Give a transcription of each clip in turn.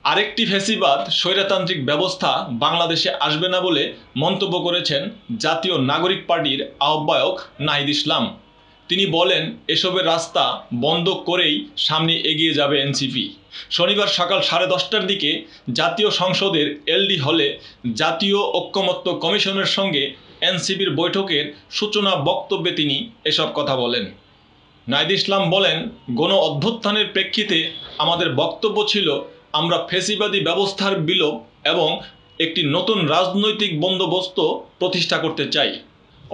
আরেকটি ফ্যাসিবাদ স্বৈরতান্ত্রিক ব্যবস্থা বাংলাদেশে আসবে না বলে মন্তব্য করেছেন জাতীয় নাগরিক পার্টির আহ্বায়ক নাহিদ ইসলাম। তিনি বলেন, এসবের রাস্তা বন্ধ করেই সামনে এগিয়ে যাবে এনসিপি। শনিবার সকাল 10:30টার দিকে জাতীয় সংসদের এলডি হলে জাতীয় ঐকমত্য কমিশনের সঙ্গে এনসিপির বৈঠকের সূচনা বক্তব্যে তিনি এসব কথা বলেন। নাহিদ ইসলাম বলেন, গণ অভ্যুত্থানের প্রেক্ষিতে আমাদের বক্তব্য ছিল আমরা ফ্যাসিবাদী ব্যবস্থার বিলোপ এবং একটি নতুন রাজনৈতিক বন্দোবস্ত প্রতিষ্ঠা করতে চাই।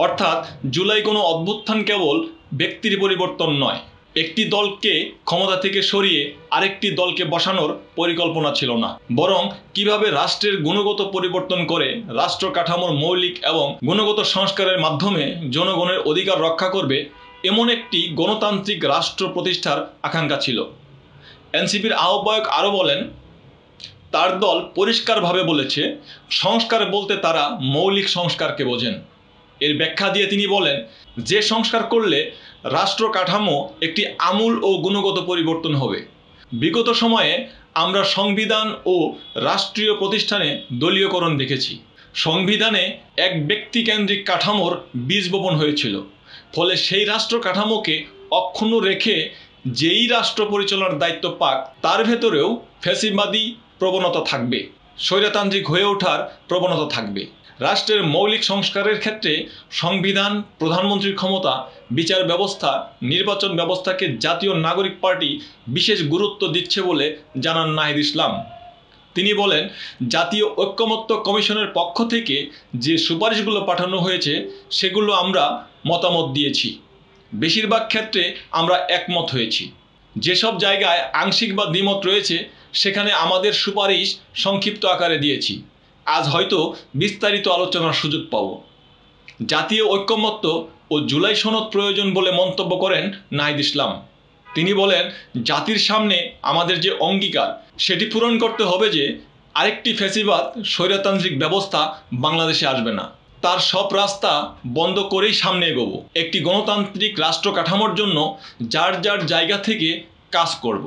অর্থাৎ জুলাই গণ অভ্যুত্থান কেবল ব্যক্তির পরিবর্তন নয়, একটি দলকে ক্ষমতা থেকে সরিয়ে আরেকটি দলকে বসানোর পরিকল্পনা ছিল না, বরং কিভাবে রাষ্ট্রের গুণগত পরিবর্তন করে রাষ্ট্র কাঠামোর মৌলিক এবং গুণগত সংস্কারের মাধ্যমে জনগণের অধিকার রক্ষা করবে এমন একটি গণতান্ত্রিক রাষ্ট্র প্রতিষ্ঠার আকাঙ্ক্ষা ছিল। এনসিপির আহ্বায়ক আরও বলেন, তার দল পরিষ্কারভাবে বলেছে সংস্কার বলতে তারা মৌলিক সংস্কারকে বোঝেন। এর ব্যাখ্যা দিয়ে তিনি বলেন, যে সংস্কার করলে রাষ্ট্র কাঠামো একটি আমূল ও গুণগত পরিবর্তন হবে। বিগত সময়ে আমরা সংবিধান ও রাষ্ট্রীয় প্রতিষ্ঠানে দলীয়করণ দেখেছি। সংবিধানে এক ব্যক্তিকেন্দ্রিক কাঠামোর বীজ বপন হয়েছিল, ফলে সেই রাষ্ট্র কাঠামোকে অক্ষুণ্ণ রেখে যেই রাষ্ট্র পরিচালনার দায়িত্ব পাক তার ভেতরেও ফ্যাসিবাদী প্রবণতা থাকবে, স্বৈরতান্ত্রিক হয়ে ওঠার প্রবণতা থাকবে। রাষ্ট্রের মৌলিক সংস্কারের ক্ষেত্রে সংবিধান, প্রধানমন্ত্রীর ক্ষমতা, বিচার ব্যবস্থা, নির্বাচন ব্যবস্থাকে জাতীয় নাগরিক পার্টি বিশেষ গুরুত্ব দিচ্ছে বলে জানান নাহিদ ইসলাম। তিনি বলেন, জাতীয় ঐকমত্য কমিশনের পক্ষ থেকে যে সুপারিশগুলো পাঠানো হয়েছে সেগুলো আমরা মতামত দিয়েছি। বেশিরভাগ ক্ষেত্রে আমরা একমত হয়েছি। যেসব জায়গায় আংশিক বা দ্বিমত রয়েছে সেখানে আমাদের সুপারিশ সংক্ষিপ্ত আকারে দিয়েছি। আজ হয়তো বিস্তারিত আলোচনার সুযোগ পাব। জাতীয় ঐকমত্য ও জুলাই সনদ প্রয়োজন বলে মন্তব্য করেন নাহিদ ইসলাম। তিনি বলেন, জাতির সামনে আমাদের যে অঙ্গীকার সেটি পূরণ করতে হবে যে আরেকটি ফ্যাসিবাদ স্বৈরতান্ত্রিক ব্যবস্থা বাংলাদেশে আসবে না। তার সব রাস্তা বন্ধ করেই সামনে এগোবো। একটি গণতান্ত্রিক রাষ্ট্র কাঠামোর জন্য যার যার জায়গা থেকে কাজ করব।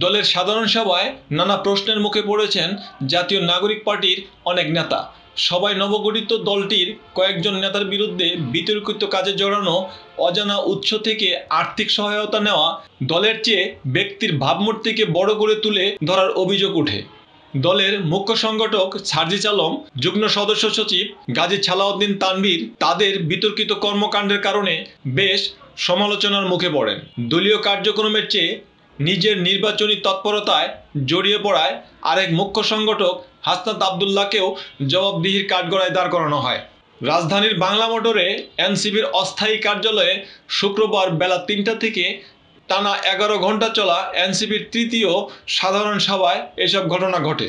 দলের সাধারণ সভায় নানা প্রশ্নের মুখে পড়েছেন জাতীয় নাগরিক পার্টির অনেক নেতা। সবাই নবগঠিত দলটির কয়েকজন নেতার বিরুদ্ধে বিতর্কিত কাজে জড়ানো, অজানা উৎস থেকে আর্থিক সহায়তা নেওয়া, দলের চেয়ে ব্যক্তির ভাবমূর্তিকে বড় করে তুলে ধরার অভিযোগ ওঠে। দলের মুখ্য সংগঠক সার্জিস আলম, যুগ্ম সদস্য সচিব গাজী ছালাউদ্দিন তানভীর তাদের বিতর্কিত কর্মকাণ্ডের কারণে বেশ সমালোচনার মুখে পড়েন। দলীয় কার্যক্রমের চেয়ে নিজের নির্বাচনী তৎপরতায় জড়িয়ে পড়ায় আরেক মুখ্য সংগঠক হাসনাত আবদুল্লাহকেও জবাবদিহির কাঠগড়ায় দাঁড় করানো হয়। রাজধানীর বাংলা মোটরে এনসিপির অস্থায়ী কার্যালয়ে শুক্রবার বেলা ৩টা থেকে টানা 11 ঘণ্টা চলা এনসিপির তৃতীয় সাধারণ সভায় এসব ঘটনা ঘটে।